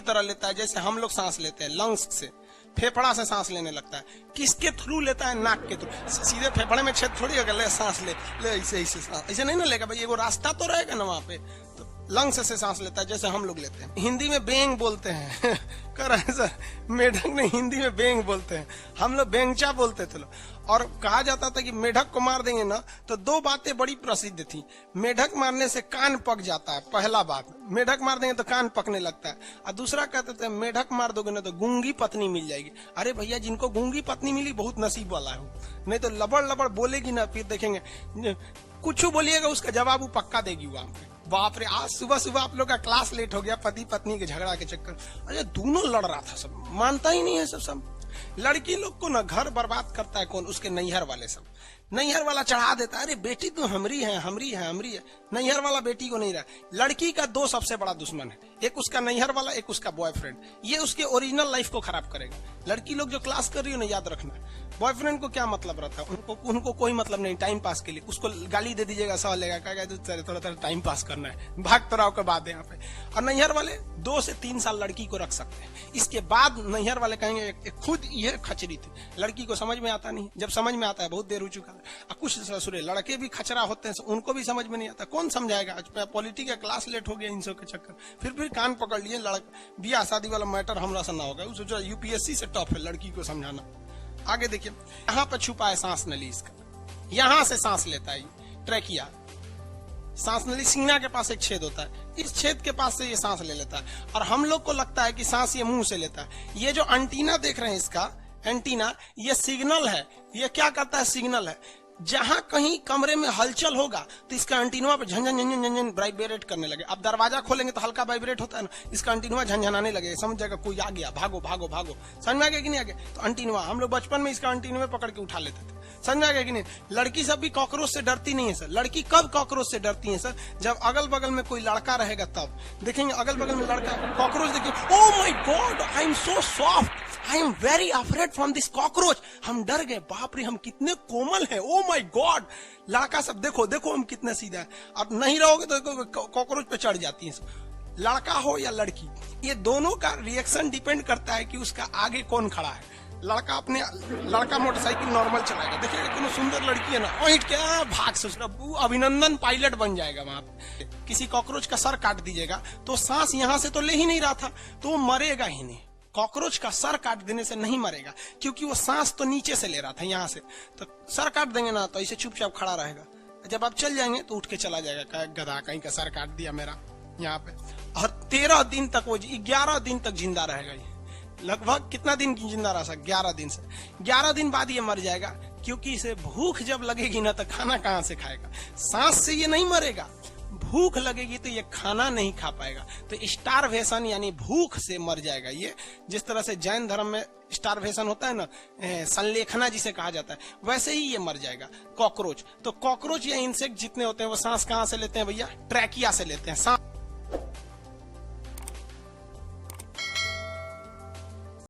तरह लेता है, जैसे हम लोग सांस लेते हैं लंग्स से, फेफड़ा से सांस लेने लगता है। किसके थ्रू लेता है? नाक के थ्रू। सीधे फेफड़े में छेद थोड़ी होगा, ले सांस ले ऐसे ऐसे सांस ऐसे नहीं ना लेगा भाई, एगो रास्ता तो रहेगा ना वहां पे। तो लंग्स से सांस लेता है जैसे हम लोग लेते हैं। हिंदी में बेंग बोलते हैं कर रहे हैं सर, मेढक ने हिंदी में बेंग बोलते हैं, हम लोग बेंगचा बोलते थे लोग। और कहा जाता था कि मेढक को मार देंगे ना तो दो बातें बड़ी प्रसिद्ध थी। मेढक मारने से कान पक जाता है, पहला बात, मेढक मार देंगे तो कान पकने लगता है। और दूसरा कहते थे मेढक मार दोगे ना तो गूंगी पत्नी मिल जाएगी। अरे भैया, जिनको गूंगी पत्नी मिली बहुत नसीब वाला है, नहीं तो लबड़ लबड़ बोलेगी ना, फिर देखेंगे कुछ बोलिएगा उसका जवाब वो पक्का देगी वहां पे। बाप रे, आज सुबह सुबह आप लोग का क्लास लेट हो गया पति पत्नी के झगड़ा के चक्कर। अरे दोनों लड़ रहा था, सब मानता ही नहीं है सब। लड़की लोग को ना घर बर्बाद करता है कौन? उसके नैहर वाले सब। नैहर वाला चढ़ा देता है, अरे बेटी तो हमरी है, हमरी है, हमरी है। नैहर वाला बेटी को नहीं रहा। लड़की का दो सबसे बड़ा दुश्मन है, एक उसका नैहर वाला, एक उसका बॉयफ्रेंड। ये उसके ओरिजिनल लाइफ को खराब करेगा। लड़की लोग जो क्लास कर रही हो ना, याद रखना, बॉयफ्रेंड को क्या मतलब रहता है? उनको कोई मतलब नहीं, टाइम पास के लिए। उसको गाली दे दीजिएगा, सह लेगा, कहेगा थोड़ा टाइम पास करना है, भाग तराव के बाद यहाँ पे। और नैहर वाले 2 से 3 साल लड़की को रख सकते हैं, इसके बाद नैहर वाले कहेंगे खुद ये खचरी थी। लड़की को समझ में आता नहीं, जब समझ में आता है बहुत देर हो चुका है। कुछ ससुरे लड़के भी खचरा होते हैं, उनको भी समझ में नहीं आता, कौन समझाएगा? आज पॉलिटिक्स का क्लास लेट हो गया इन सब के चक्कर, फिर कान पकड़ लिए। बियाह शादी वाला मैटर हमरा से ना होगा, यूपीएससी से टफ है लड़की को समझाना। आगे देखिए, यहाँ पर छुपा है सांस नली इसका, यहां से सांस लेता है ट्रैकिया। सांस नली सीना के पास एक छेद होता है, इस छेद के पास से ये सांस ले लेता है। और हम लोग को लगता है कि सांस ये मुंह से लेता है। ये जो एंटीना देख रहे हैं इसका, एंटीना, ये सिग्नल है। ये क्या करता है? सिग्नल है। जहां कहीं कमरे में हलचल होगा तो इसका एंटीना पे झंझन झंझन झंझन वाइब्रेट करने लगे। अब दरवाजा खोलेंगे तो हल्का वाइब्रेट होता है ना, इसका एंटीना झंझनाने लगे, समझ जाएगा कोई आ गया, भागो भागो भागो। समझ में आ गया कि नहीं आ गया? तो एंटीना, हम लोग बचपन में इसका एंटीना पकड़ के उठा लेते थे। समझ में आ गया कि नहीं? लड़की सब भी कॉकरोच से डरती नहीं है सर। लड़की कब कॉकरोच से डरती है सर? जब अगल बगल में कोई लड़का रहेगा तब देखेंगे, अगल बगल में लड़का, कॉकरोच देखिए, oh my God, I am so soft, I am very afraid from this cockroach. हम डर गए, बाप रे हम कितने कोमल हैं, ओह माय गॉड। लड़का सब देखो देखो हम कितने सीधा है। अब नहीं रहोगे तो कॉकरोच पे चढ़ जाती है। लड़का हो या लड़की, ये दोनों का रिएक्शन डिपेंड करता है कि उसका आगे कौन खड़ा है। लड़का मोटरसाइकिल नॉर्मल चलाएगा, देखिएगा कोनो सुंदर लड़की है ना, ओइट क्या भाग से उसका अभिनंदन पायलट बन जाएगा वहां पे। किसी कॉकरोच का सर काट दीजिएगा तो सांस यहां से तो ले ही नहीं रहा था, तो वो मरेगा ही नहीं। कॉकरोच का सर काट देने से नहीं मरेगा, क्योंकि वो सांस तो नीचे से ले रहा था, यहाँ से। तो सर काट देंगे ना तो ऐसे चुपचाप खड़ा रहेगा। जब आप चल जाएंगे तो उठ के चला जाएगा, गधा कहीं का सर काट दिया मेरा यहाँ पे। और 13 दिन तक, वो 11 दिन तक जिंदा रहेगा। ये लगभग कितना दिन जिंदा रह सकता? 11 दिन से। 11 दिन बाद ये मर जाएगा, क्योंकि इसे भूख जब लगेगी ना तो खाना कहाँ से खाएगा? सांस से ये नहीं मरेगा, भूख लगेगी तो ये खाना नहीं खा पाएगा, तो स्टारवेशन यानी भूख से मर जाएगा ये। जिस तरह से जैन धर्म में स्टारवेशन होता है ना, संलेखना जिसे कहा जाता है, वैसे ही ये मर जाएगा कॉकरोच। तो कॉकरोच या इंसेक्ट जितने होते हैं वो सांस कहाँ से लेते हैं भैया? ट्रैकिया से लेते हैं, सांस